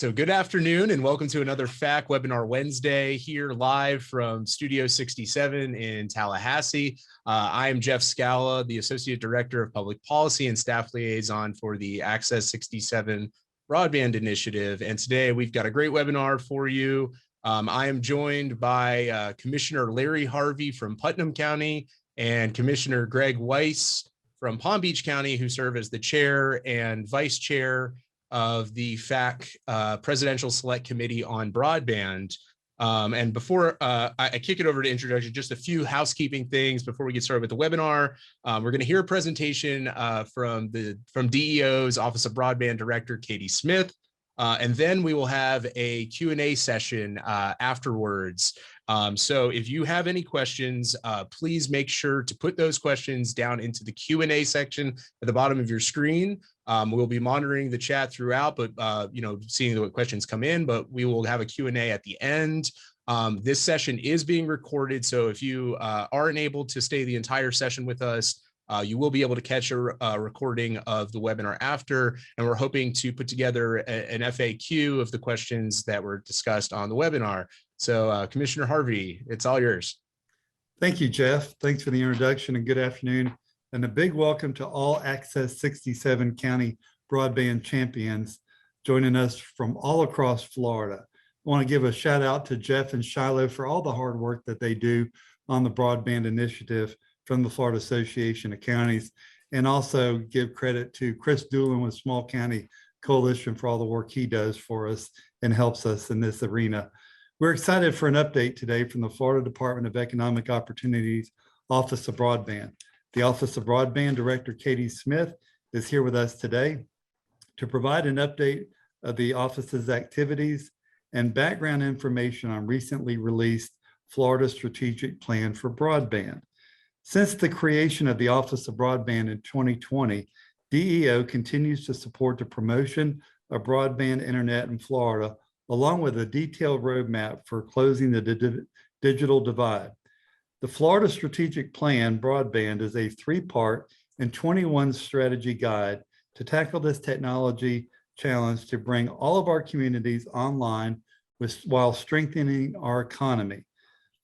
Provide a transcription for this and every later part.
So good afternoon and welcome to another FAC Webinar Wednesday here live from Studio 67 in Tallahassee. I am Jeff Scala, the Associate Director of Public Policy and Staff Liaison for the Access 67 Broadband Initiative. And today we've got a great webinar for you. I am joined by Commissioner Larry Harvey from Putnam County and Commissioner Greg Weiss from Palm Beach County, who serve as the chair and vice chair of the FAC Presidential Select Committee on Broadband. And before I kick it over to introduction, just a few housekeeping things before we get started with the webinar. We're going to hear a presentation from DEO's Office of Broadband Director, Katie Smith. And then we will have a Q&A session afterwards. So if you have any questions, please make sure to put those questions down into the Q&A section at the bottom of your screen. We'll be monitoring the chat throughout, but seeing what questions come in, but we will have a Q&A at the end. This session is being recorded, so if you aren't able to stay the entire session with us, you will be able to catch a recording of the webinar after, and we're hoping to put together an FAQ of the questions that were discussed on the webinar. So Commissioner Harvey, it's all yours. Thank you, Jeff. Thanks for the introduction and good afternoon. And a big welcome to all Access 67 County broadband champions joining us from all across Florida. I want to give a shout out to Jeff and Shiloh for all the hard work that they do on the broadband initiative from the Florida Association of Counties, and also give credit to Chris Doolin with Small County Coalition for all the work he does for us and helps us in this arena. We're excited for an update today from the Florida Department of Economic Opportunities Office of Broadband. The Office of Broadband Director Katie Smith is here with us today to provide an update of the office's activities and background information on recently released Florida Strategic Plan for Broadband. Since the creation of the Office of Broadband in 2020, DEO continues to support the promotion of broadband internet in Florida, along with a detailed roadmap for closing the digital divide. The Florida Strategic Plan Broadband is a 3-part and 21 strategy guide to tackle this technology challenge to bring all of our communities online while strengthening our economy.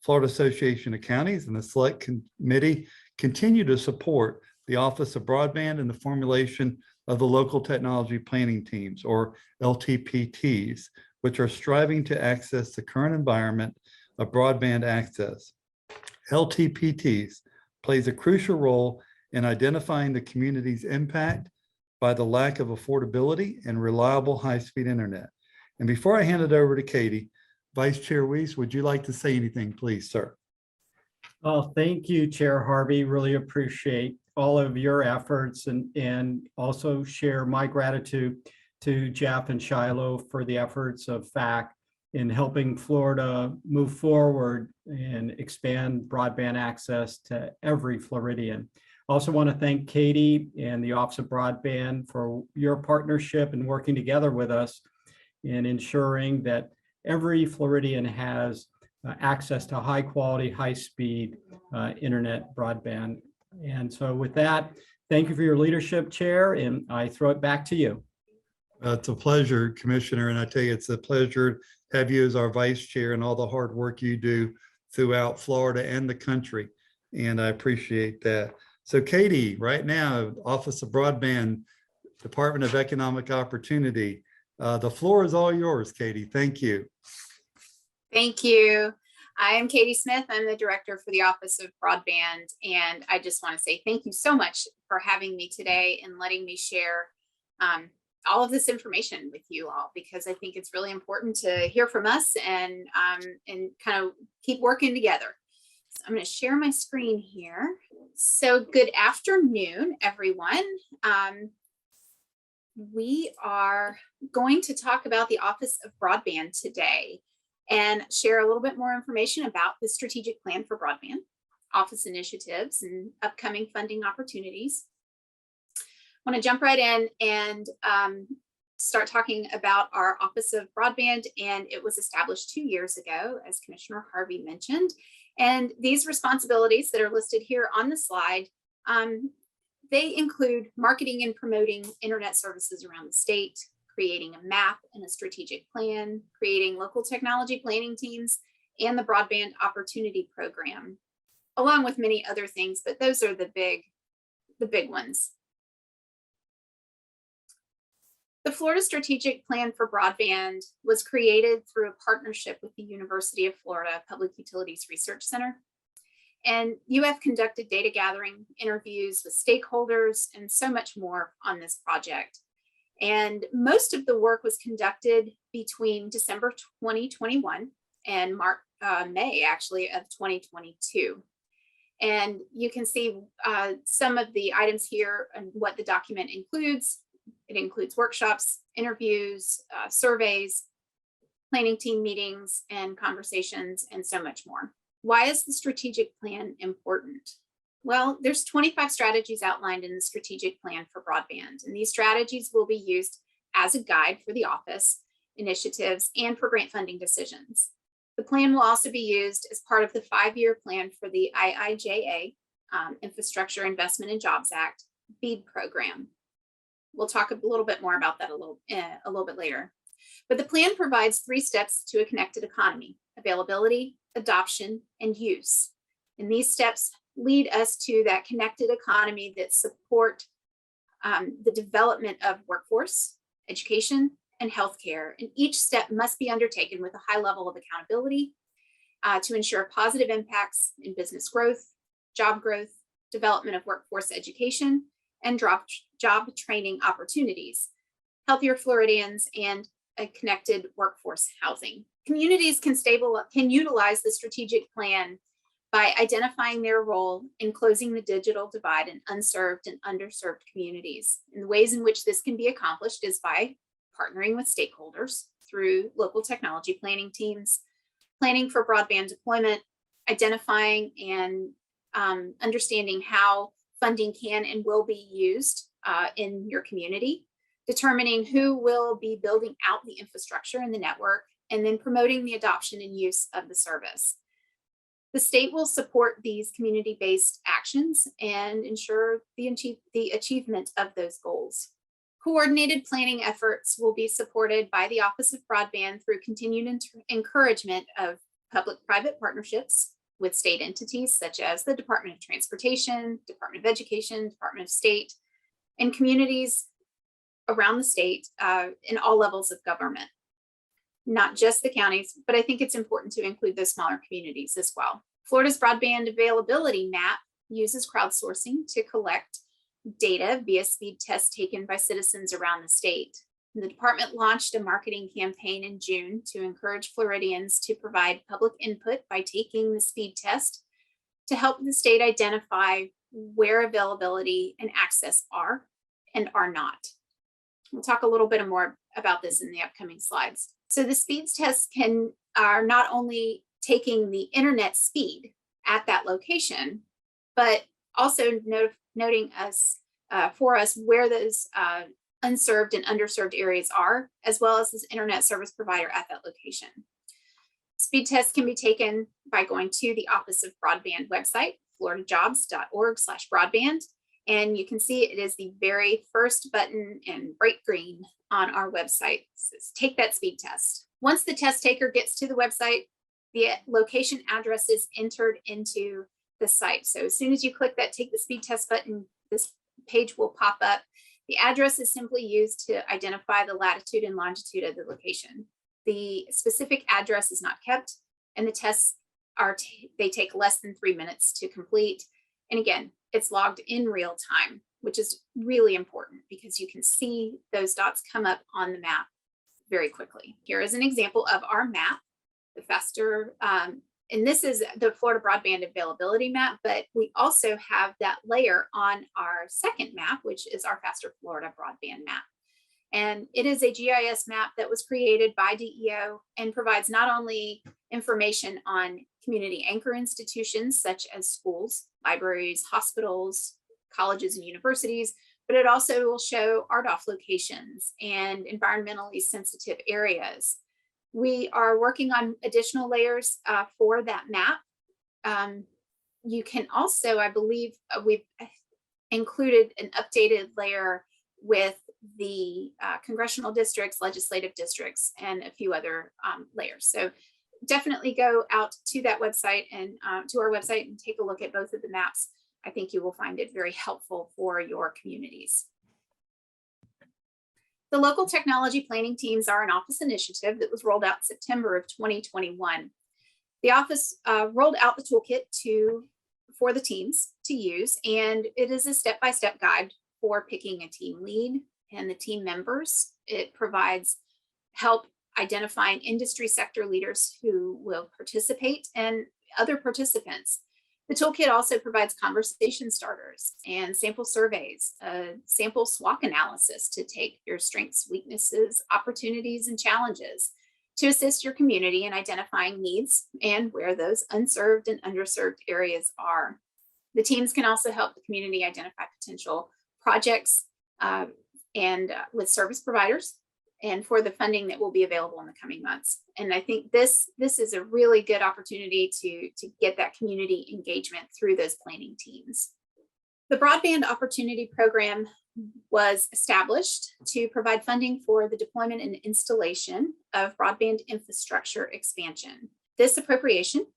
Florida Association of Counties and the Select Committee continue to support the Office of Broadband in the formulation of the local technology planning teams, or LTPTs, which are striving to access the current environment of broadband access. LTPTs plays a crucial role in identifying the community's impact by the lack of affordability and reliable high-speed internet. And before I hand it over to Katie, Vice Chair Weiss, would you like to say anything, please, sir? Well, thank you, Chair Harvey. Really appreciate all of your efforts and also share my gratitude to Jeff and Shiloh for the efforts of FAC in helping Florida move forward and expand broadband access to every Floridian. Also want to thank Katie and the Office of Broadband for your partnership and working together with us in ensuring that every Floridian has access to high quality, high speed internet broadband. And so with that, thank you for your leadership, Chair, and I throw it back to you. It's a pleasure, Commissioner, and I tell you, it's a pleasure to have you as our Vice Chair and all the hard work you do throughout Florida and the country, and I appreciate that. So Katie, right now, Office of Broadband, Department of Economic Opportunity, the floor is all yours, Katie. Thank you. Thank you. I am Katie Smith. I'm the Director for the Office of Broadband, and I just want to say thank you so much for having me today and letting me share all of this information with you all, because I think it's really important to hear from us and kind of keep working together. So I'm going to share my screen here. So good afternoon, everyone. We are going to talk about the Office of Broadband today and share a little bit more information about the strategic plan for broadband, office initiatives, and upcoming funding opportunities. I want to jump right in and start talking about our Office of Broadband, and it was established 2 years ago, as Commissioner Harvey mentioned. And these responsibilities that are listed here on the slide, they include marketing and promoting internet services around the state, creating a map and a strategic plan, creating local technology planning teams, and the Broadband Opportunity Program, along with many other things, but those are the big ones. The Florida Strategic Plan for Broadband was created through a partnership with the University of Florida Public Utilities Research Center. And UF conducted data gathering, interviews with stakeholders, and so much more on this project. And most of the work was conducted between December 2021 and May, actually, of 2022. And you can see some of the items here and what the document includes. It includes workshops, interviews, surveys, planning team meetings and conversations, and so much more. Why is the strategic plan important? Well, there's 25 strategies outlined in the strategic plan for broadband, and these strategies will be used as a guide for the office, initiatives, and for grant funding decisions. The plan will also be used as part of the 5-year plan for the IIJA, Infrastructure Investment and Jobs Act, BEAD program. We'll talk a little bit more about that a little bit later. But the plan provides 3 steps to a connected economy: availability, adoption, and use. And these steps lead us to that connected economy that support the development of workforce, education, and healthcare. And each step must be undertaken with a high level of accountability to ensure positive impacts in business growth, job growth, development of workforce education, and job training opportunities, healthier Floridians, and a connected workforce housing. Communities can utilize the strategic plan by identifying their role in closing the digital divide in unserved and underserved communities. And the ways in which this can be accomplished is by partnering with stakeholders through local technology planning teams, planning for broadband deployment, identifying and understanding how funding can and will be used in your community, determining who will be building out the infrastructure and the network, and then promoting the adoption and use of the service. The state will support these community-based actions and ensure the achievement of those goals. Coordinated planning efforts will be supported by the Office of Broadband through continued encouragement of public-private partnerships with state entities such as the Department of Transportation, Department of Education, Department of State, and communities around the state in all levels of government, not just the counties, but I think it's important to include those smaller communities as well. Florida's broadband availability map uses crowdsourcing to collect data via speed tests taken by citizens around the state. The department launched a marketing campaign in June to encourage Floridians to provide public input by taking the speed test to help the state identify where availability and access are and are not. We'll talk a little bit more about this in the upcoming slides. So the speeds tests are not only taking the internet speed at that location, but also noting for us where those unserved and underserved areas are, as well as this internet service provider at that location. Speed tests can be taken by going to the Office of Broadband website, floridajobs.org/broadband. And you can see it is the very first button in bright green on our website. It says, take that speed test. Once the test taker gets to the website, the location address is entered into the site. So as soon as you click that take the speed test button, this page will pop up. The address is simply used to identify the latitude and longitude of the location. The specific address is not kept, and the tests they take less than 3 minutes to complete. And again, it's logged in real time, which is really important because you can see those dots come up on the map very quickly. Here is an example of our map, the faster, and this is the Florida broadband availability map, but we also have that layer on our second map, which is our Faster Florida broadband map. And it is a GIS map that was created by DEO and provides not only information on community anchor institutions such as schools, libraries, hospitals, colleges, and universities, but it also will show RDOF locations and environmentally sensitive areas. We are working on additional layers for that map. You can also, I believe, we've included an updated layer with the congressional districts, legislative districts, and a few other layers. So definitely go out to that website and to our website and take a look at both of the maps. I think you will find it very helpful for your communities. The local technology planning teams are an office initiative that was rolled out in September of 2021. The office rolled out the toolkit for the teams to use, and it is a step-by-step guide for picking a team lead and the team members. It provides help identifying industry sector leaders who will participate and other participants. The toolkit also provides conversation starters and sample surveys, sample SWOT analysis to take your strengths, weaknesses, opportunities, and challenges to assist your community in identifying needs and where those unserved and underserved areas are. The teams can also help the community identify potential projects and with service providers and for the funding that will be available in the coming months. And I think this is a really good opportunity to get that community engagement through those planning teams. The Broadband Opportunity Program was established to provide funding for the deployment and installation of broadband infrastructure expansion. This appropriation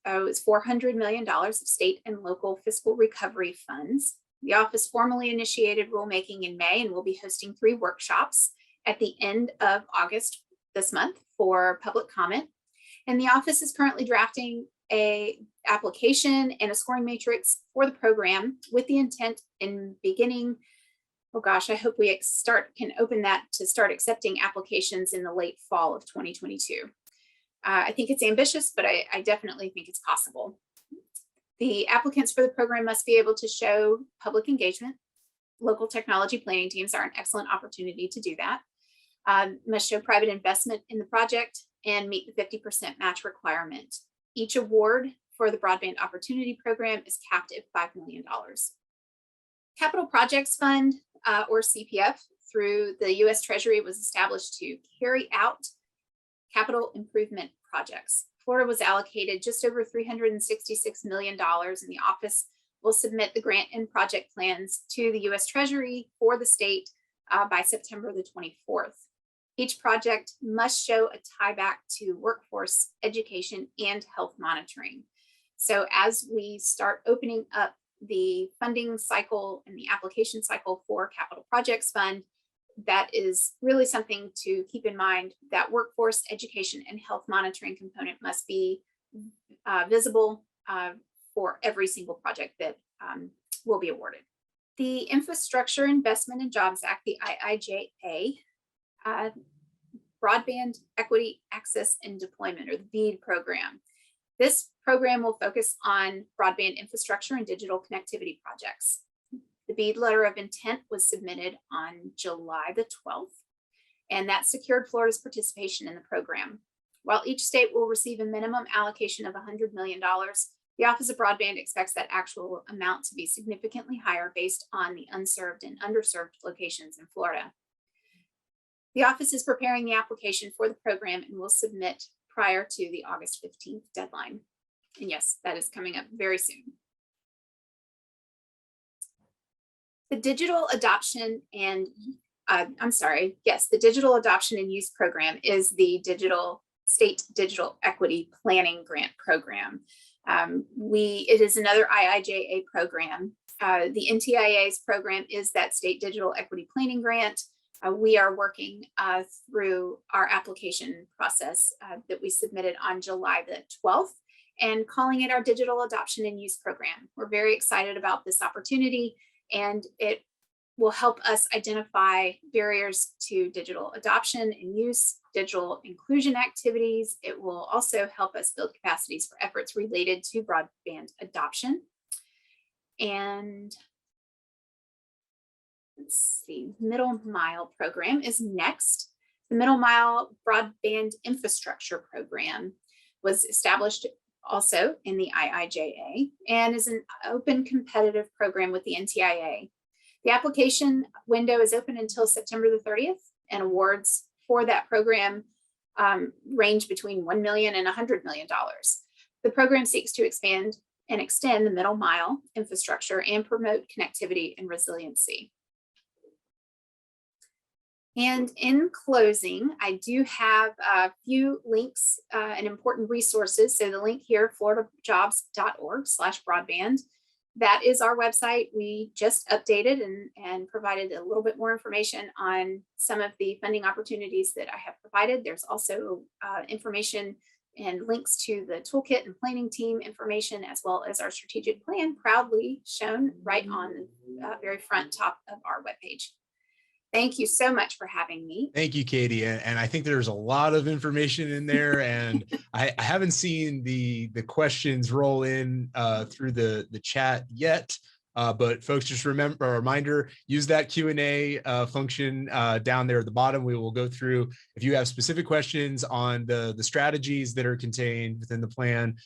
was $400 million of state and local fiscal recovery funds. The office formally initiated rulemaking in May and will be hosting 3 workshops at the end of August this month for public comment. And the office is currently drafting an application and a scoring matrix for the program with the intent in beginning, oh gosh, I hope we can open that to start accepting applications in the late fall of 2022. I think it's ambitious, but I definitely think it's possible. The applicants for the program must be able to show public engagement. Local technology planning teams are an excellent opportunity to do that. Must show private investment in the project and meet the 50% match requirement. Each award for the Broadband Opportunity Program is capped at $5 million. Capital Projects Fund, or CPF, through the U.S. Treasury was established to carry out capital improvement projects. Florida was allocated just over $366 million, and the office will submit the grant and project plans to the U.S. Treasury for the state by September the 24th. Each project must show a tie back to workforce education and health monitoring. So as we start opening up the funding cycle and the application cycle for Capital Projects Fund, that is really something to keep in mind. That workforce education and health monitoring component must be visible for every single project that will be awarded. The Infrastructure Investment and Jobs Act, the IIJA, Broadband Equity Access and Deployment, or the BEAD program. This program will focus on broadband infrastructure and digital connectivity projects. The BEAD letter of intent was submitted on July the 12th, and that secured Florida's participation in the program. While each state will receive a minimum allocation of $100 million, the Office of Broadband expects that actual amount to be significantly higher based on the unserved and underserved locations in Florida. The office is preparing the application for the program and will submit prior to the August 15th deadline. And yes, that is coming up very soon. The digital adoption and the digital adoption and use program is the state digital equity planning grant program. It is another IIJA program. The NTIA's program is that state digital equity planning grant. We are working through our application process that we submitted on July the 12th and calling it our digital adoption and use program. We're very excited about this opportunity, and it will help us identify barriers to digital adoption and use, digital inclusion activities. It will also help us build capacities for efforts related to broadband adoption. And let's see, Middle Mile program is next. The Middle Mile Broadband Infrastructure Program was established also in the IIJA and is an open competitive program with the NTIA. The application window is open until September the 30th, and awards for that program range between $1 million and $100 million. The program seeks to expand and extend the middle mile infrastructure and promote connectivity and resiliency. And in closing, I do have a few links and important resources. So the link here, floridajobs.org/broadband. That is our website. We just updated and provided a little bit more information on some of the funding opportunities that I have provided. There's also information and links to the toolkit and planning team information, as well as our strategic plan, proudly shown right on the very front top of our webpage. Thank you so much for having me. Thank you, Katie. And I think there's a lot of information in there, and I haven't seen the questions roll in through the chat yet. But folks, just remember, a reminder, use that Q&A function down there at the bottom. We will go through, if you have specific questions on the strategies that are contained within the plan,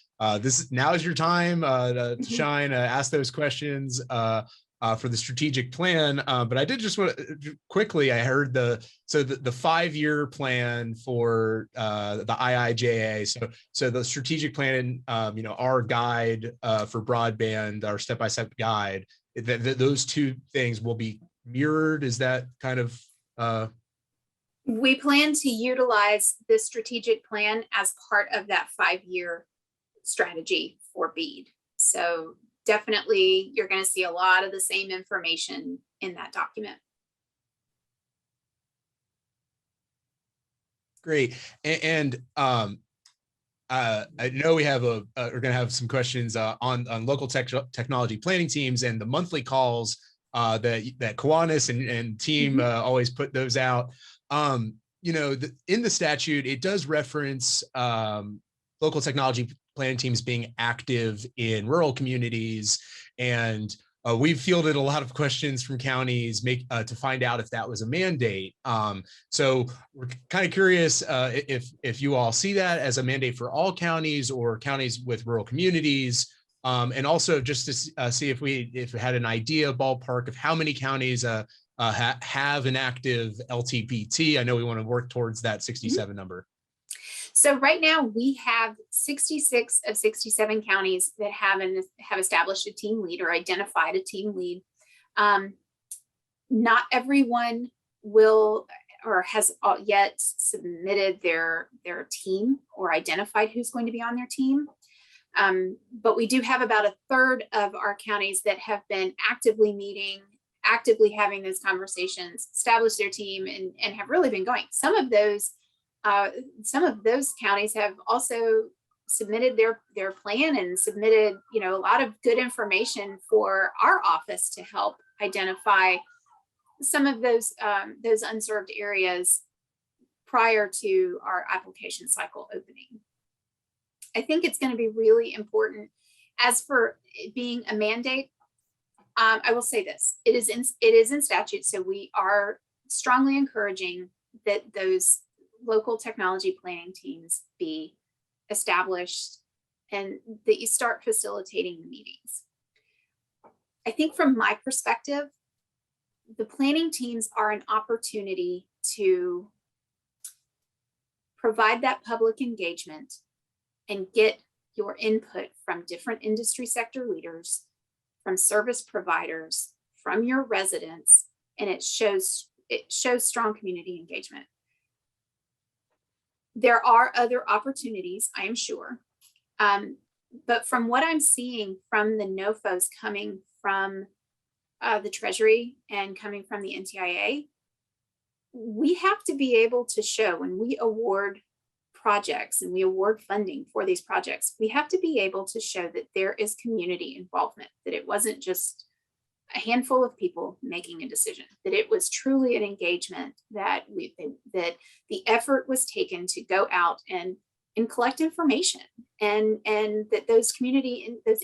now is your time to shine, ask those questions for the strategic plan. But I did just want to quickly, I heard the 5-year plan for the IIJA. So the strategic plan, our guide for broadband, our step-by-step guide, those two things will be mirrored. Is that kind of? We plan to utilize this strategic plan as part of that 5-year strategy for BEAD. So definitely, you're going to see a lot of the same information in that document. Great. And I know we have we're going to have some questions on local technology planning teams and the monthly calls that Kiwanis and team always put those out. In the statute, it does reference local technology planning teams being active in rural communities, and we've fielded a lot of questions from counties to find out if that was a mandate. So we're kind of curious if you all see that as a mandate for all counties or counties with rural communities, and also just to see if we had an idea ballpark of how many counties have an active LTPT. I know we want to work towards that 67 number. So right now we have 66 of 67 counties that have established a team lead or identified a team lead. Not everyone will or has yet submitted their team or identified who's going to be on their team. But we do have about a third of our counties that have been actively meeting, actively having those conversations, established their team, and have really been going. Some of those counties have also submitted their plan and submitted, a lot of good information for our office to help identify some of those unserved areas prior to our application cycle opening. I think it's going to be really important. As for it being a mandate, I will say this: it is in statute, so we are strongly encouraging that those local technology planning teams be established and that you start facilitating the meetings. I think from my perspective, the planning teams are an opportunity to provide that public engagement and get your input from different industry sector leaders, from service providers, from your residents, and it shows strong community engagement. There are other opportunities, I am sure. But from what I'm seeing from the NOFOs coming from the Treasury and coming from the NTIA, we have to be able to show when we award projects and we award funding for these projects, we have to be able to show that there is community involvement, that it wasn't just a handful of people making a decision, that it was truly an engagement, that the effort was taken to go out and collect information, and that those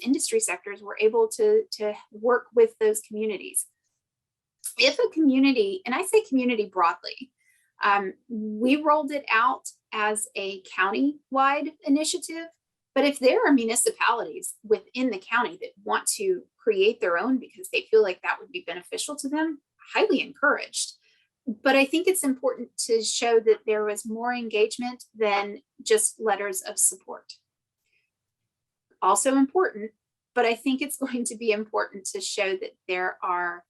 industry sectors were able to work with those communities. If a community, and I say community broadly, we rolled it out as a county-wide initiative, but if there are municipalities within the county that want to create their own because they feel like that would be beneficial to them, highly encouraged. But I think it's important to show that there was more engagement than just letters of support. Also important, but I think it's going to be important to show that there are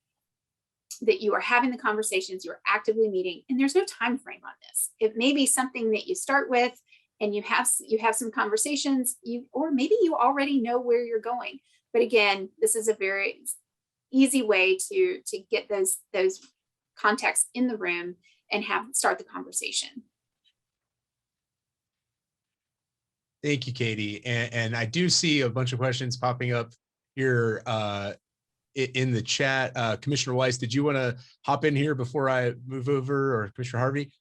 that you are having the conversations, you're actively meeting, and there's no time frame on this. It may be something that you start with and you have some conversations, or maybe you already know where you're going. But again, this is a very easy way to get those contexts in the room and start the conversation. Thank you, Katie. And I do see a bunch of questions popping up here in the chat. Commissioner Weiss, did you want to hop in here before I move over, or Commissioner Harvey?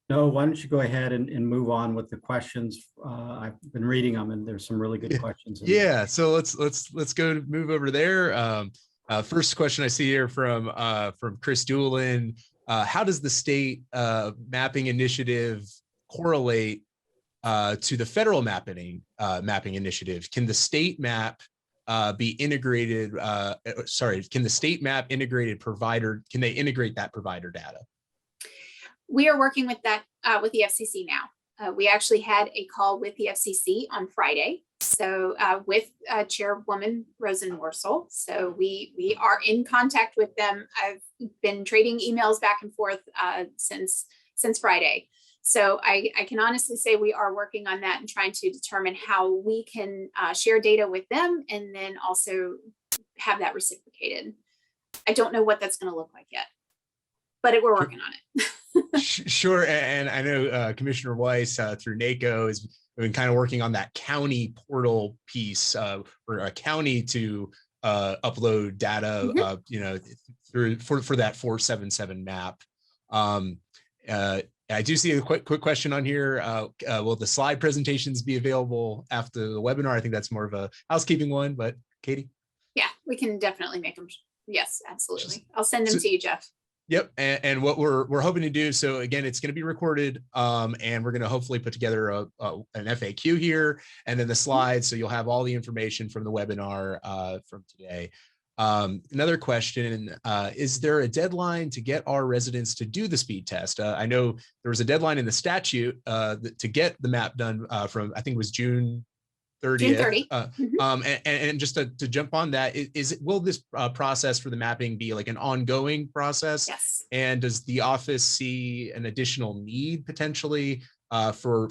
No, why don't you go ahead and move on with the questions? I've been reading them, and there's some really good questions. Yeah, so let's go move over there. First question I see here from Chris Doolin. How does the state mapping initiative correlate to the federal mapping initiative? Can the state map be integrated? Can the state map integrated provider? Can they integrate that provider data? We are working with that with the FCC now. We actually had a call with the FCC on Friday. So with Chairwoman Rosenworcel. So we are in contact with them. I've been trading emails back and forth since Friday. So I can honestly say we are working on that and trying to determine how we can share data with them and then also have that reciprocated. I don't know what that's going to look like yet, but we're working on it. Sure. And I know Commissioner Weiss through NACO has been kind of working on that county portal piece for a county to upload data, for that 477 map. I do see a quick question on here. Will the slide presentations be available after the webinar? I think that's more of a housekeeping one, but Katie? Yeah, we can definitely make them. Yes, absolutely. I'll send them to you, Jeff. Yep. And what we're hoping to do, so again, it's going to be recorded and we're going to hopefully put together an FAQ here and then the slides. So you'll have all the information from the webinar from today. Another question, is there a deadline to get our residents to do the speed test? I know there was a deadline in the statute to get the map done from, I think it was June 30th. June 30. And just to jump on that, will this process for the mapping be like an ongoing process? Yes. And does the office see an additional need potentially for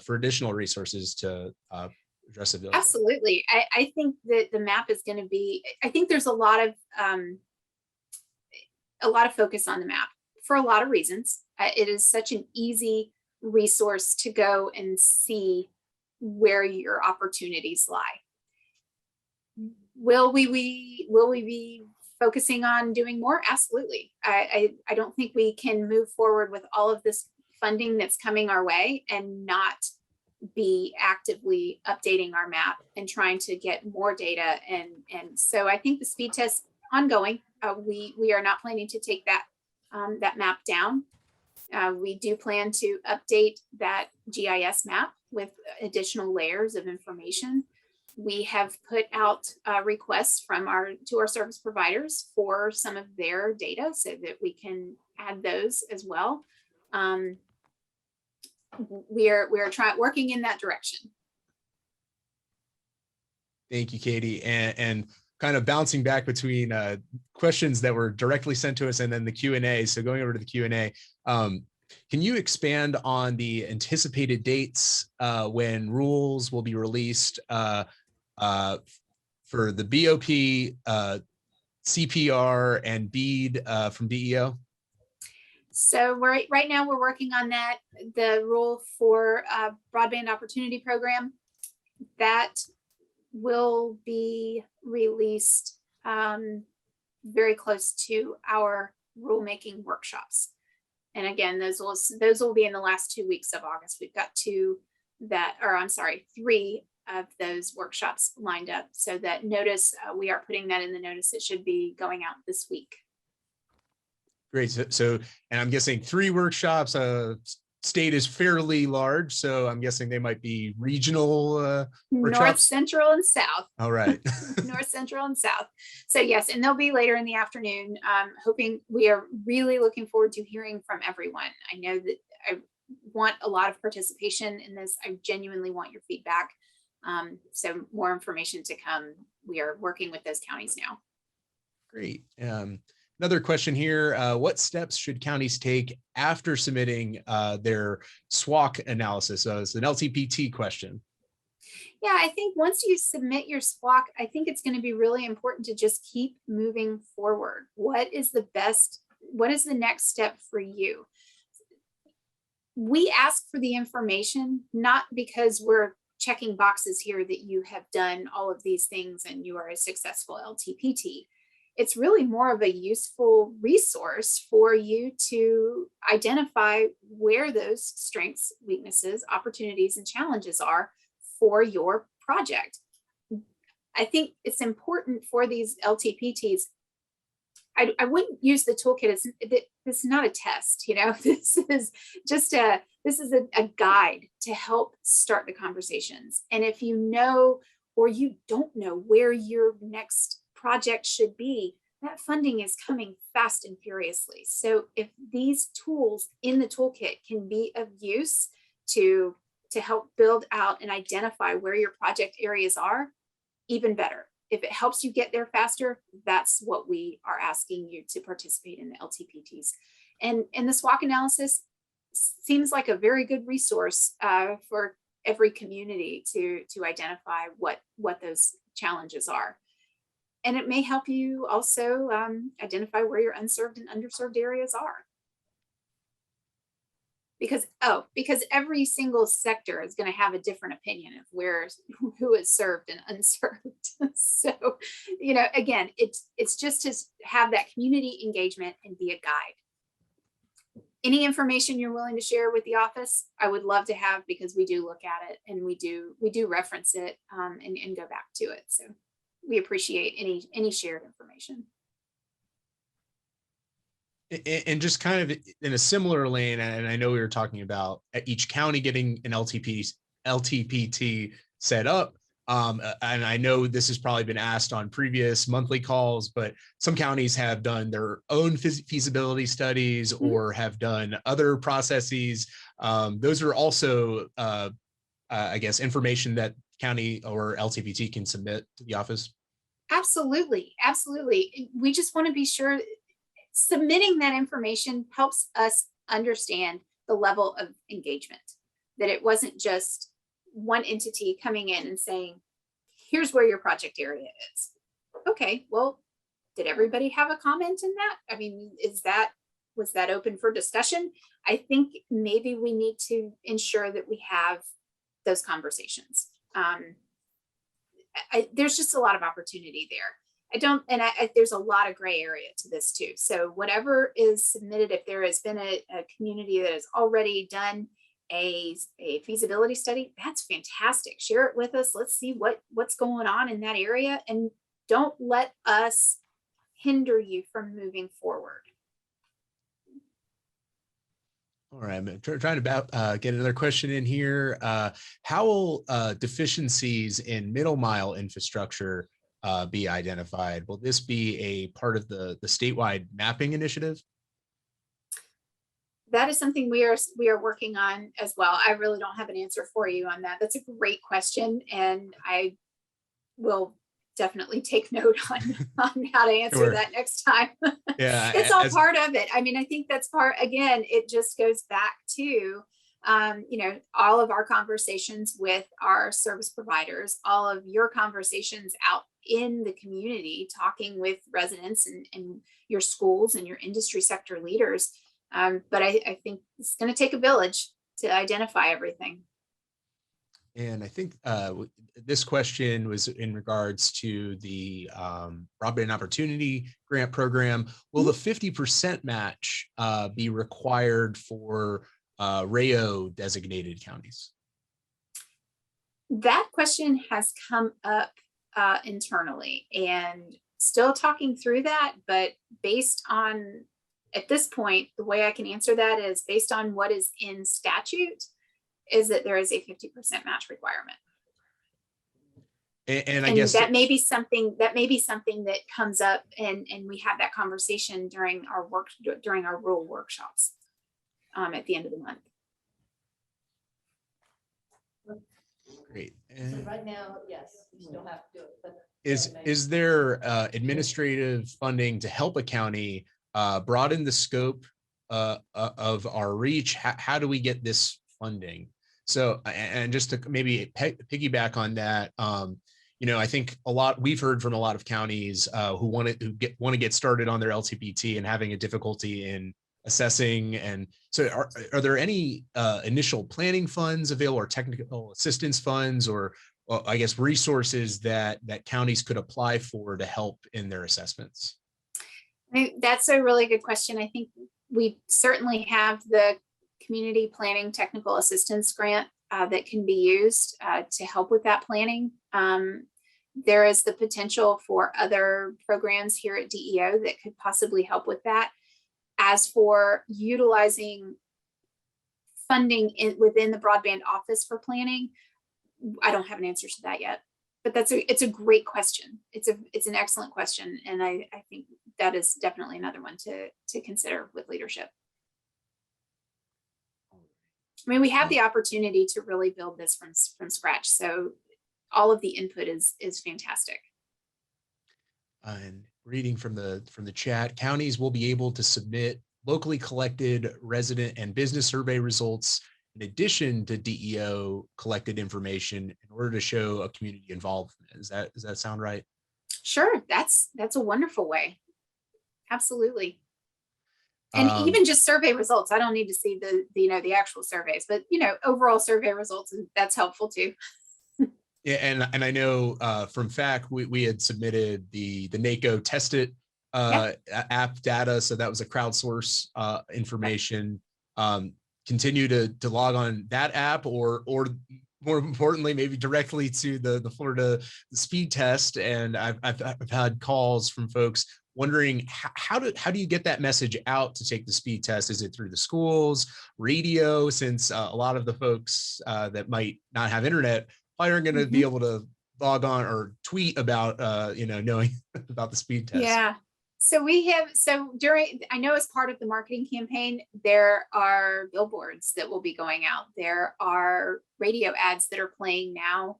additional resources to address it? Absolutely. I think that the map is going to be, I think there's a lot of focus on the map for a lot of reasons. It is such an easy resource to go and see where your opportunities lie. Will we be focusing on doing more? Absolutely. I don't think we can move forward with all of this funding that's coming our way and not be actively updating our map and trying to get more data. And so I think the speed test ongoing. We are not planning to take that map down. We do plan to update that GIS map with additional layers of information. We have put out requests to our service providers for some of their data so that we can add those as well. We're working in that direction. Thank you, Katie. And kind of bouncing back between questions that were directly sent to us and then the Q&A. So going over to the Q&A, can you expand on the anticipated dates when rules will be released for the BOP, CPR, and BEAD from DEO? So right now we're working on that. The rule for Broadband Opportunity Program, that will be released very close to our rulemaking workshops. And again, those will be in the last 2 weeks of August. We've got 3 of those workshops lined up. So that notice, we are putting that in the notice. It should be going out this week. Great. So, and I'm guessing 3 workshops. State is fairly large, so I'm guessing they might be regional workshops. North, Central, and South. All right. North, Central, and South. So yes, and they'll be later in the afternoon. We are really looking forward to hearing from everyone. I know that I want a lot of participation in this. I genuinely want your feedback. So more information to come. We are working with those counties now. Great. Another question here. What steps should counties take after submitting their SWOC analysis? So it's an LTPT question. Yeah, I think once you submit your SWOC, I think it's going to be really important to just keep moving forward. What is the next step for you? We ask for the information, not because we're checking boxes here that you have done all of these things and you are a successful LTPT. It's really more of a useful resource for you to identify where those strengths, weaknesses, opportunities, and challenges are for your project. I think it's important for these LTPTs. I wouldn't use the toolkit. It's not a test, you know. This is just a guide to help start the conversations. And if you know or you don't know where your next project should be, that funding is coming fast and furiously. So if these tools in the toolkit can be of use to help build out and identify where your project areas are, even better. If it helps you get there faster, that's what we are asking you to participate in the LTPTs. And the SWOC analysis seems like a very good resource for every community to identify what those challenges are. And it may help you also identify where your unserved and underserved areas are. Because every single sector is going to have a different opinion of who is served and unserved. So, you know, again, it's just to have that community engagement and be a guide. Any information you're willing to share with the office, I would love to have, because we do look at it and we do reference it and go back to it. So we appreciate any shared information. And just kind of in a similar lane, and I know we were talking about each county getting an LTPT set up. And I know this has probably been asked on previous monthly calls, but some counties have done their own feasibility studies or have done other processes. Those are also, I guess, information that county or LTPT can submit to the office. Absolutely. Absolutely. We just want to be sure submitting that information helps us understand the level of engagement, that it wasn't just one entity coming in and saying, here's where your project area is. Okay, well, did everybody have a comment in that? I mean, was that open for discussion? I think maybe we need to ensure that we have those conversations. There's just a lot of opportunity there. There's a lot of gray area to this too. So whatever is submitted, if there has been a community that has already done a feasibility study, that's fantastic. Share it with us. Let's see what's going on in that area, and don't let us hinder you from moving forward. All right, I'm trying to get another question in here. How will deficiencies in middle mile infrastructure be identified? Will this be a part of the statewide mapping initiative? That is something we are working on as well. I really don't have an answer for you on that. That's a great question, and I will definitely take note on how to answer that next time. Yeah, it's all part of it. I mean, I think that's part, again, it just goes back to, you know, all of our conversations with our service providers, all of your conversations out in the community, talking with residents and your schools and your industry sector leaders. But I think it's going to take a village to identify everything. And I think this question was in regards to the Broadband Opportunity Grant Program. Will the 50% match be required for RAO designated counties? That question has come up internally, and still talking through that, but based on, at this point, the way I can answer that is based on what is in statute, is that there is a 50% match requirement. And I guess that may be something that comes up, and we have that conversation during our rural workshops at the end of the month. Great. So right now, yes, you still have to do it, but is there administrative funding to help a county broaden the scope of our reach? How do we get this funding? So, and just to maybe piggyback on that, I think we've heard from a lot of counties who want to get started on their LTPT and having a difficulty in assessing. And so are there any initial planning funds available, or technical assistance funds, or I guess resources that counties could apply for to help in their assessments? That's a really good question. I think we certainly have the community planning technical assistance grant that can be used to help with that planning. There is the potential for other programs here at DEO that could possibly help with that. As for utilizing funding within the broadband office for planning, I don't have an answer to that yet, but it's a great question. It's an excellent question. And I think that is definitely another one to consider with leadership. I mean, we have the opportunity to really build this from scratch. So all of the input is fantastic. And reading from the chat, counties will be able to submit locally collected resident and business survey results in addition to DEO collected information in order to show a community involvement. Does that sound right? Sure, that's a wonderful way. Absolutely. And even just survey results. I don't need to see the actual surveys, but overall survey results, that's helpful too. Yeah, and I know from FAC we had submitted the NACO Test It app data, so that was a crowdsource information. Continue to log on that app, or more importantly, maybe directly to the Florida speed test. And I've had calls from folks wondering how do you get that message out to take the speed test? Is it through the schools, radio? Since a lot of the folks that might not have internet probably aren't going to be able to log on or tweet about knowing about the speed test. Yeah. So I know as part of the marketing campaign, there are billboards that will be going out. There are radio ads that are playing now,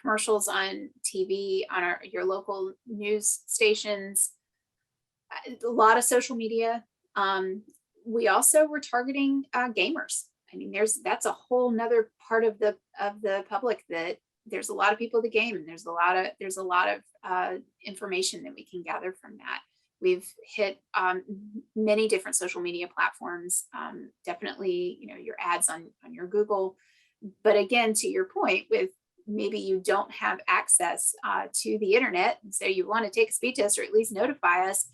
commercials on TV, on your local news stations, a lot of social media. We also were targeting gamers. I mean, that's a whole nother part of the public that there's a lot of people to game, and there's a lot of information that we can gather from that. We've hit many different social media platforms. Definitely, your ads on your Google. But again, to your point, with maybe you don't have access to the internet, and so you want to take a speed test or at least notify us.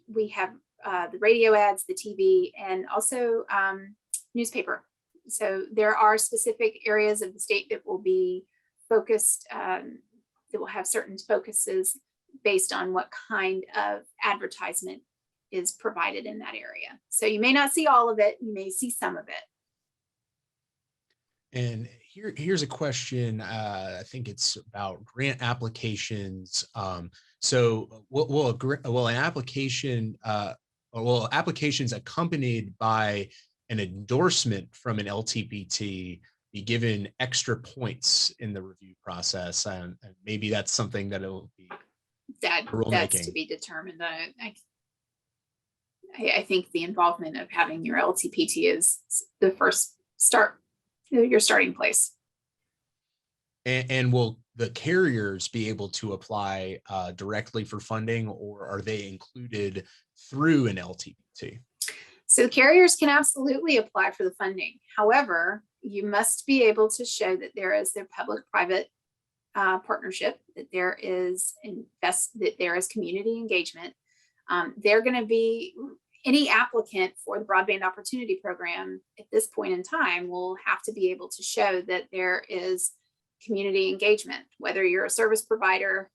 We have the radio ads, the TV, and also newspaper. So there are specific areas of the state that will be focused, that will have certain focuses based on what kind of advertisement is provided in that area. So you may not see all of it, you may see some of it. And here's a question. I think it's about grant applications. So will an application, will applications accompanied by an endorsement from an LTPT be given extra points in the review process? And maybe that's something that it will be that's to be determined. I think the involvement of having your LTPT is the first your starting place. And will the carriers be able to apply directly for funding, or are they included through an LTPT? So the carriers can absolutely apply for the funding. However, you must be able to show that there is their public-private partnership, that there is community engagement. They're going to be, any applicant for the Broadband Opportunity Program at this point in time will have to be able to show that there is community engagement, whether you're a service provider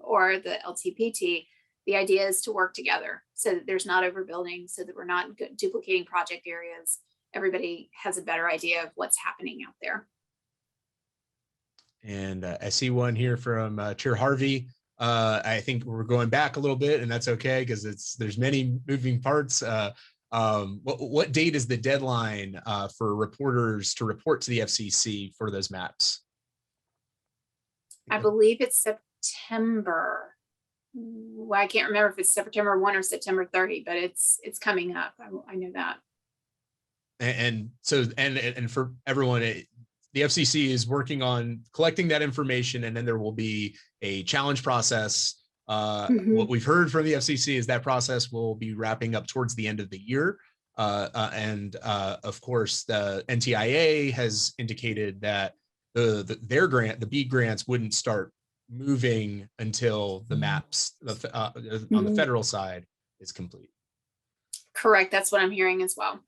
or the LTPT. The idea is to work together so that there's not overbuilding, so that we're not duplicating project areas. Everybody has a better idea of what's happening out there. And I see one here from Chair Harvey. I think we're going back a little bit, and that's okay because there's many moving parts. What date is the deadline for reporters to report to the FCC for those maps? I believe it's September. Well, I can't remember if it's September 1 or September 30, but it's coming up. I know that. And so, and for everyone, the FCC is working on collecting that information, and then there will be a challenge process. What we've heard from the FCC is that process will be wrapping up towards the end of the year. Of course, the NTIA has indicated that their grant, the BEAD grants, wouldn't start moving until the maps on the federal side is complete. Correct. That's what I'm hearing as well.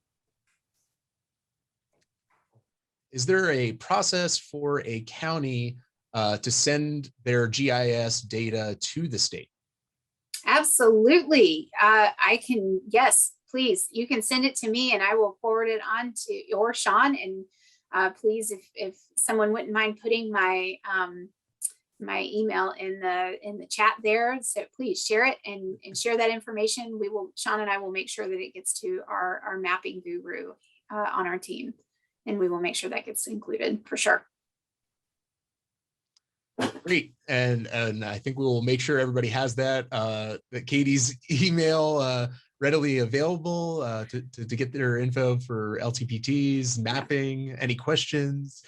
Is there a process for a county to send their GIS data to the state? Absolutely. I can, yes, please. You can send it to me and I will forward it on to or Sean. And please, if someone wouldn't mind putting my my email in the chat there, so please share it and share that information. Sean and I will make sure that it gets to our mapping guru on our team, and we will make sure that gets included for sure. Great, and I think we will make sure everybody has that Katie's email readily available to get their info for LTPTs, mapping, any questions.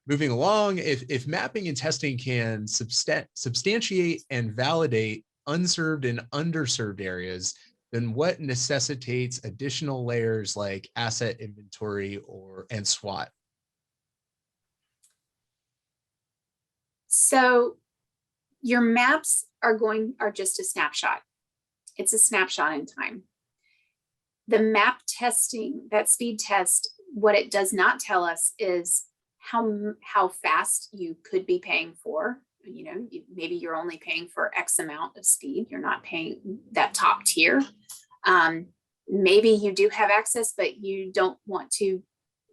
Moving along, if mapping and testing can substantiate and validate unserved and underserved areas, then what necessitates additional layers like asset inventory and SWOT? So your maps are just a snapshot. It's a snapshot in time. The map testing, that speed test, what it does not tell us is how fast you could be paying for. You know, maybe you're only paying for X amount of speed. You're not paying that top tier. Maybe you do have access, but you don't want to,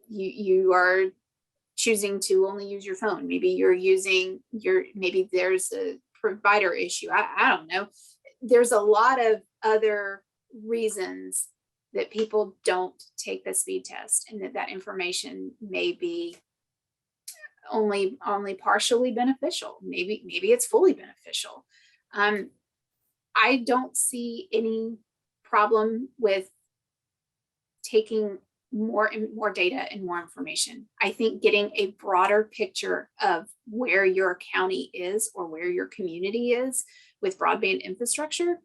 you are choosing to only use your phone. Maybe you're using maybe there's a provider issue. I don't know. There's a lot of other reasons that people don't take the speed test, and that information may be only partially beneficial. Maybe it's fully beneficial. I don't see any problem with taking more data and more information. I think getting a broader picture of where your county is or where your community is with broadband infrastructure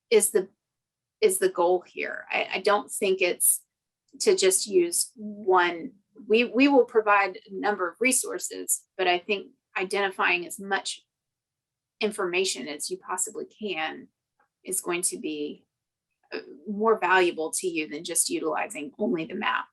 is the goal here. I don't think it's to just use one. We will provide a number of resources, but I think identifying as much information as you possibly can is going to be more valuable to you than just utilizing only the map.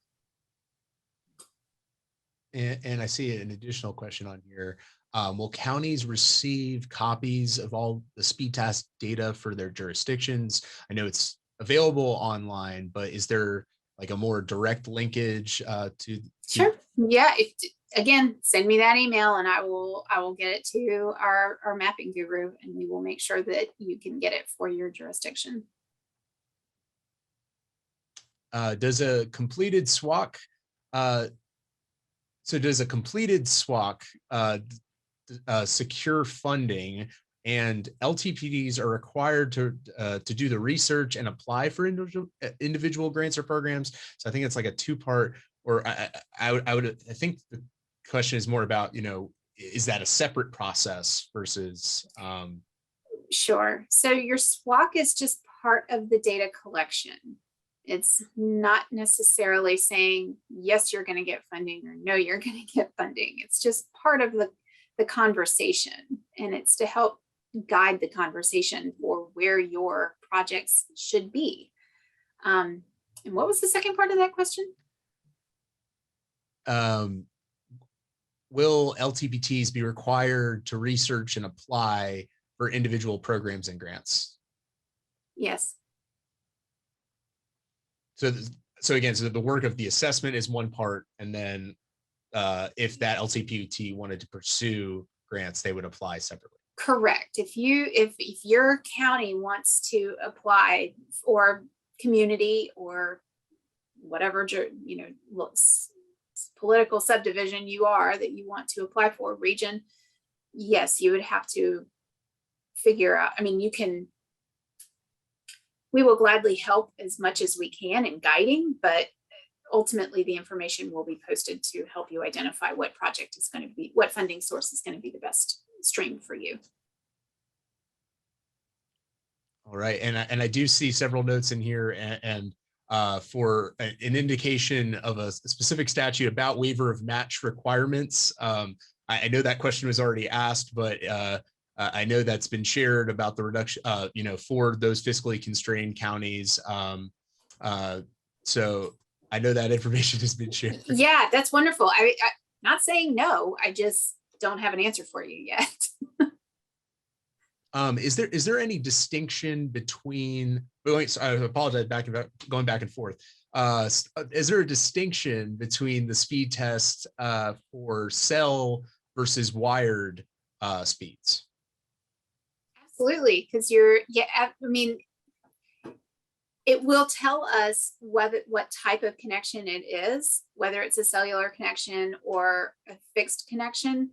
And I see an additional question on here. Will counties receive copies of all the speed test data for their jurisdictions? I know it's available online, but is there like a more direct linkage to? Sure. Yeah. Again, send me that email and I will get it to our mapping guru, and we will make sure that you can get it for your jurisdiction. Does a completed SWOC secure funding, and LTPDs are required to do the research and apply for individual grants or programs? So I think it's like a two-part, or I think the question is more about, is that a separate process versus? Sure. So your SWOC is just part of the data collection. It's not necessarily saying, yes, you're going to get funding, or no, you're going to get funding. It's just part of the conversation, and it's to help guide the conversation for where your projects should be. And what was the second part of that question? Will LTPTs be required to research and apply for individual programs and grants? Yes. So again, the work of the assessment is one part, and then if that LTPT wanted to pursue grants, they would apply separately. Correct. If your county wants to apply, or community, or whatever political subdivision you are that you want to apply for, region, yes, you would have to figure out, I mean, we will gladly help as much as we can in guiding, but ultimately the information will be posted to help you identify what project is going to be, what funding source is going to be the best stream for you. All right, and I do see several notes in here, and for an indication of a specific statute about waiver of match requirements. I know that question was already asked, but I know that's been shared about the reduction, for those fiscally constrained counties. So I know that information has been shared. Yeah, that's wonderful. I'm not saying no, I just don't have an answer for you yet. Is there any distinction between, I apologize, going back and forth. Is there a distinction between the speed test for cell versus wired speeds? Absolutely, because I mean, it will tell us what type of connection it is, whether it's a cellular connection or a fixed connection.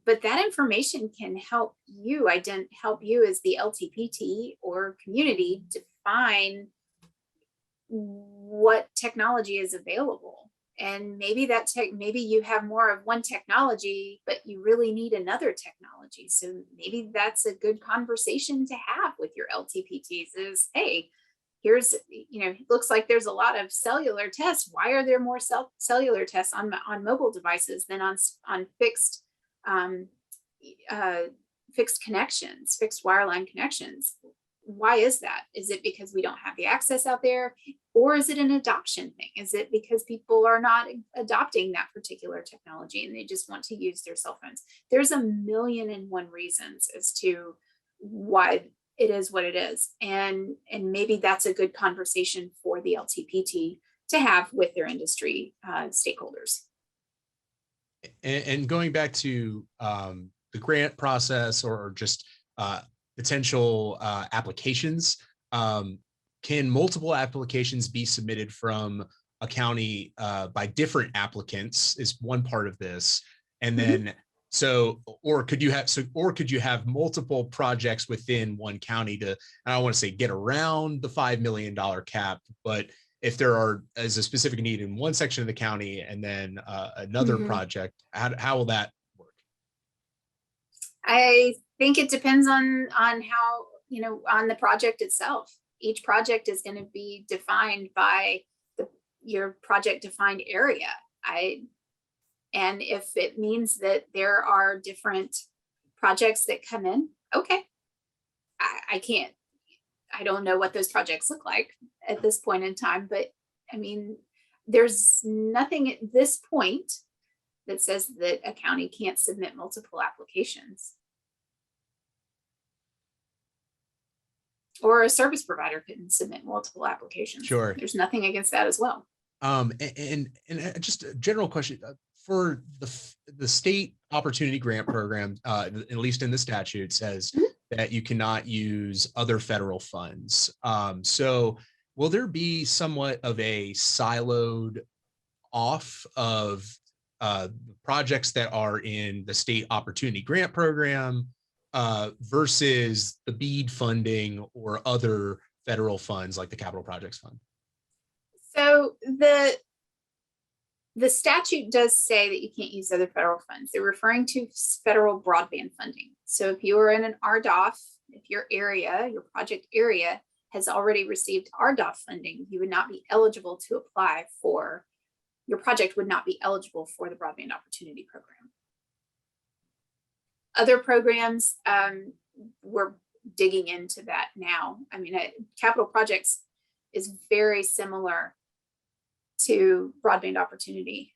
But that information can help you as the LTPT or community define what technology is available. And maybe maybe you have more of one technology, but you really need another technology. So maybe that's a good conversation to have with your LTPTs is, hey, here's, it looks like there's a lot of cellular tests. Why are there more cellular tests on mobile devices than on fixed fixed connections, fixed wireline connections? Why is that? Is it because we don't have the access out there? Or is it an adoption thing? Is it because people are not adopting that particular technology and they just want to use their cell phones? There's a million and one reasons as to why it is what it is. And maybe that's a good conversation for the LTPT to have with their industry stakeholders. And going back to the grant process or just potential applications, can multiple applications be submitted from a county by different applicants is one part of this. And then or could you have multiple projects within one county to, I don't want to say get around the $5 million cap, but if there is a specific need in one section of the county and then another project, how will that work? I think it depends on how, on the project itself. Each project is going to be defined by your project defined area. And if it means that there are different projects that come in, okay. I don't know what those projects look like at this point in time, but I mean, there's nothing at this point that says that a county can't submit multiple applications. Or a service provider couldn't submit multiple applications. Sure. There's nothing against that as well. And just a general question for the state opportunity grant program, at least in the statute, says that you cannot use other federal funds. So will there be somewhat of a siloed off of projects that are in the state opportunity grant program versus the BEAD funding or other federal funds like the Capital Projects Fund? So the statute does say that you can't use other federal funds. They're referring to federal broadband funding. So if you are in an RDOF, if your project area has already received RDOF funding, you would not be eligible to apply for, your project would not be eligible for the Broadband Opportunity Program. Other programs, we're digging into that now. I mean, Capital Projects is very similar to Broadband Opportunity.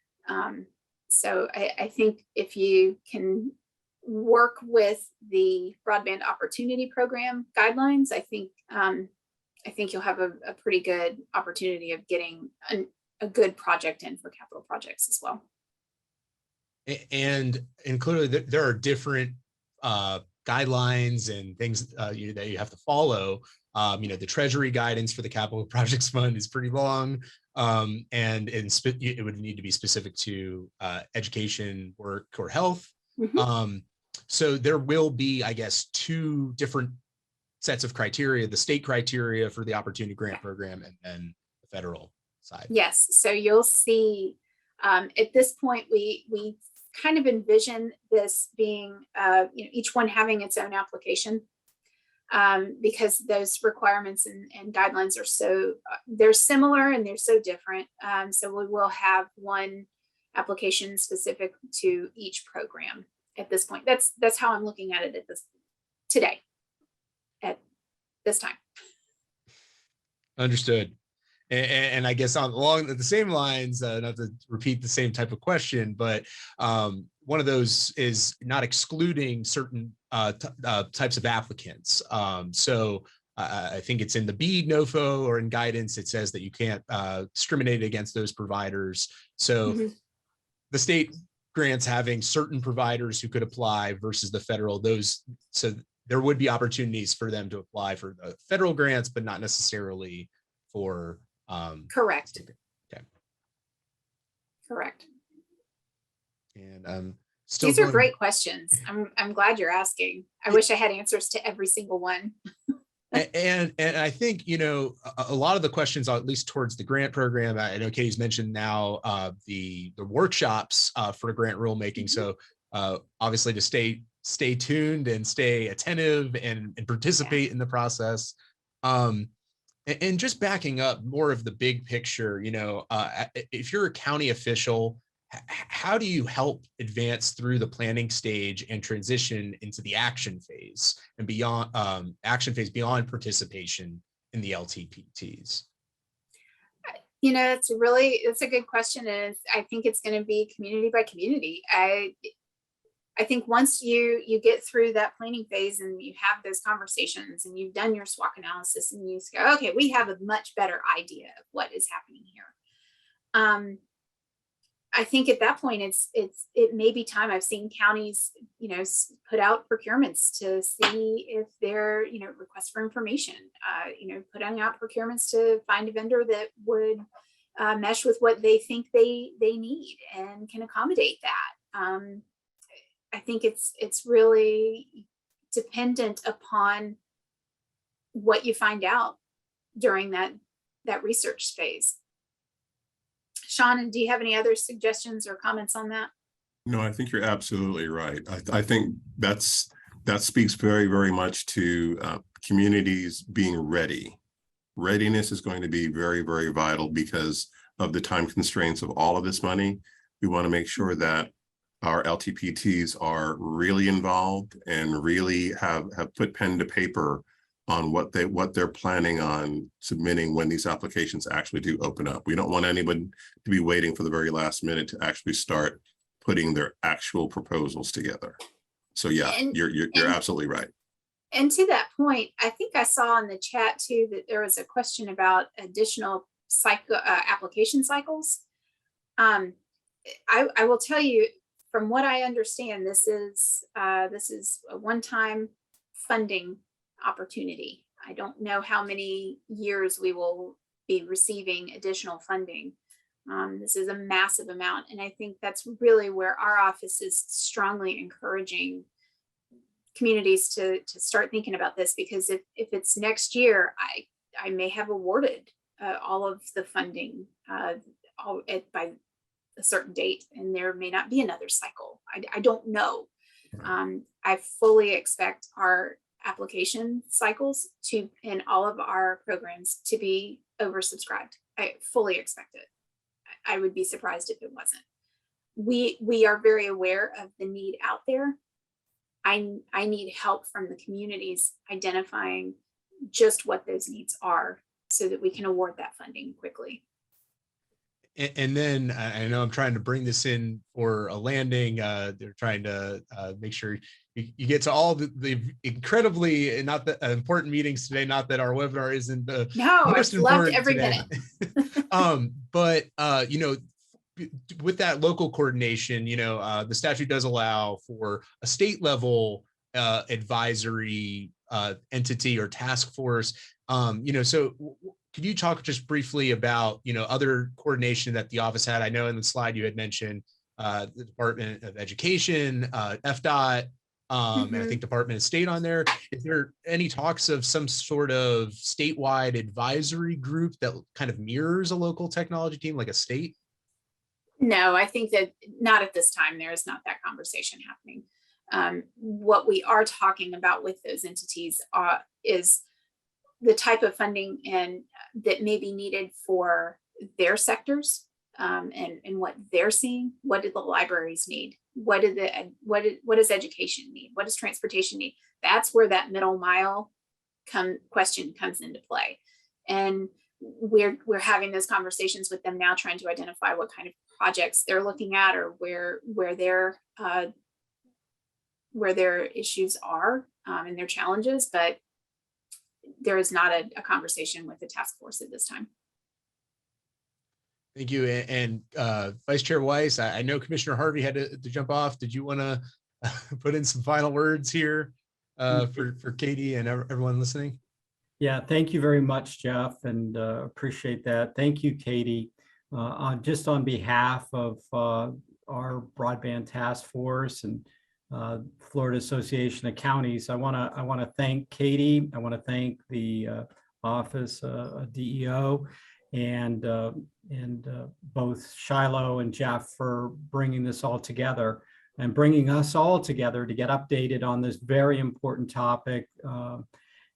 So I think if you can work with the Broadband Opportunity Program guidelines, I think you'll have a pretty good opportunity of getting a good project in for capital projects as well. And clearly there are different guidelines and things that you have to follow. The Treasury guidance for the Capital Projects Fund is pretty long, and it would need to be specific to education, work, or health. Mhm. So there will be, I guess, two different sets of criteria: the state criteria for the Opportunity Grant Program, and then the federal side. Yes, so you'll see, at this point, we kind of envision this being, each one having its own application, because those requirements and guidelines are so, they're similar and they're so different. So we will have one application specific to each program at this point. That's how I'm looking at it at today, at this time. Understood. And I guess along the same lines, not to repeat the same type of question, but one of those is not excluding certain types of applicants. So I think it's in the B NOFO or in guidance, it says that you can't discriminate against those providers. So the state grants having certain providers who could apply versus the federal, so there would be opportunities for them to apply for the federal grants, but not necessarily for Correct. Okay. Correct. And these are great questions. I'm glad you're asking. I wish I had answers to every single one. and I think, a lot of the questions, at least towards the grant program, I know Katie's mentioned now the workshops for grant rulemaking. So obviously to stay tuned and stay attentive and participate in the process. And just backing up more of the big picture, if you're a county official, how do you help advance through the planning stage and transition into the action phase and beyond, beyond participation in the LTPTs? It's a good question. And I think it's going to be community by community. I think once you get through that planning phase and you have those conversations and you've done your SWOT analysis and you go, okay, we have a much better idea of what is happening here. I think at that point it may be time. I've seen counties, put out procurements to see if they're, requests for information, putting out procurements to find a vendor that would mesh with what they think they need and can accommodate that. I think it's really dependent upon what you find out during that research phase. Sean, do you have any other suggestions or comments on that? No, I think you're absolutely right. I think that speaks very, very much to communities being ready. Readiness is going to be very, very vital because of the time constraints of all of this money. We want to make sure that our LTPTs are really involved and really have put pen to paper on what they're planning on submitting when these applications actually do open up. We don't want anyone to be waiting for the very last minute to actually start putting their actual proposals together. So yeah, you're absolutely right. And to that point, I think I saw in the chat too that there was a question about additional application cycles. I will tell you, from what I understand, this is a one-time funding opportunity. I don't know how many years we will be receiving additional funding. This is a massive amount, and I think that's really where our office is strongly encouraging communities to start thinking about this, because if it's next year, I may have awarded all of the funding by a certain date, and there may not be another cycle. I don't know. I fully expect our application cycles in all of our programs to be oversubscribed. I fully expect it. I would be surprised if it wasn't. We are very aware of the need out there. I need help from the communities identifying just what those needs are so that we can award that funding quickly. And then I know I'm trying to bring this in for a landing. They're trying to make sure you get to all the incredibly not that important meetings today. Not that our webinar isn't the most I've loved important every today. minute. But with that local coordination, the statute does allow for a state level advisory entity or task force. So could you talk just briefly about, other coordination that the office had? I know in the slide you had mentioned the Department of Education, FDOT, and I think Department of State on there. Is there any talks of some sort of statewide advisory group that kind of mirrors a local technology team, like a state? No, I think that not at this time. There is not that conversation happening. What we are talking about with those entities is the type of funding and that may be needed for their sectors, and what they're seeing. What do the libraries need? What does education need? What does transportation need? That's where that middle mile question comes into play. And we're having those conversations with them now, trying to identify what kind of projects they're looking at, or where their issues are, and their challenges. But there is not a conversation with the task force at this time. Thank you. And Vice Chair Weiss, I know Commissioner Harvey had to jump off. Did you want to put in some final words here for Katie and everyone listening? Yeah, thank you very much, Jeff, and appreciate that. Thank you, Katie. Just on behalf of our broadband task force and Florida Association of Counties, I want to thank Katie. I want to thank the Office of DEO and both Shiloh and Jeff for bringing this all together and bringing us all together to get updated on this very important topic,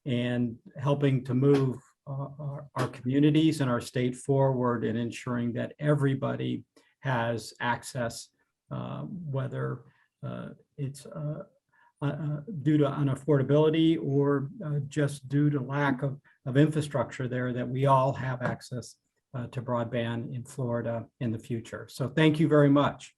and helping to move our communities and our state forward in ensuring that everybody has access, whether it's due to unaffordability or just due to lack of infrastructure there, that we all have access to broadband in Florida in the future. So thank you very much.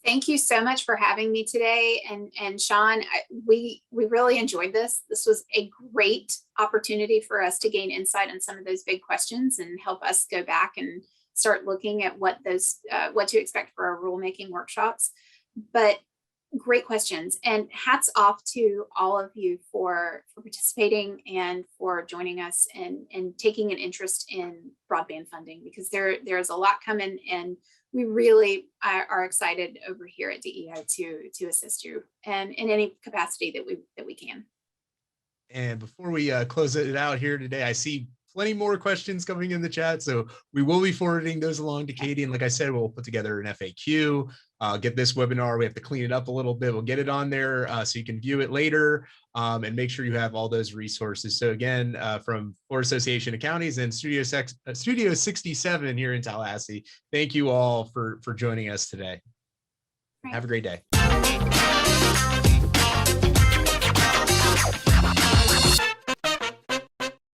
Thank you so much for having me today. And Sean, we really enjoyed this. This was a great opportunity for us to gain insight on some of those big questions and help us go back and start looking at what to expect for our rulemaking workshops. But great questions, and hats off to all of you for participating and for joining us and taking an interest in broadband funding, because there's a lot coming, and we really are excited over here at DEO to assist you and in any capacity that we can. And before we close it out here today, I see plenty more questions coming in the chat, so we will be forwarding those along to Katie. And like I said, we'll put together an FAQ, get this webinar. We have to clean it up a little bit. We'll get it on there so you can view it later, and make sure you have all those resources. So again, from Florida Association of Counties and Studio 67 here in Tallahassee, thank you all for joining us today. Right. Have a great day.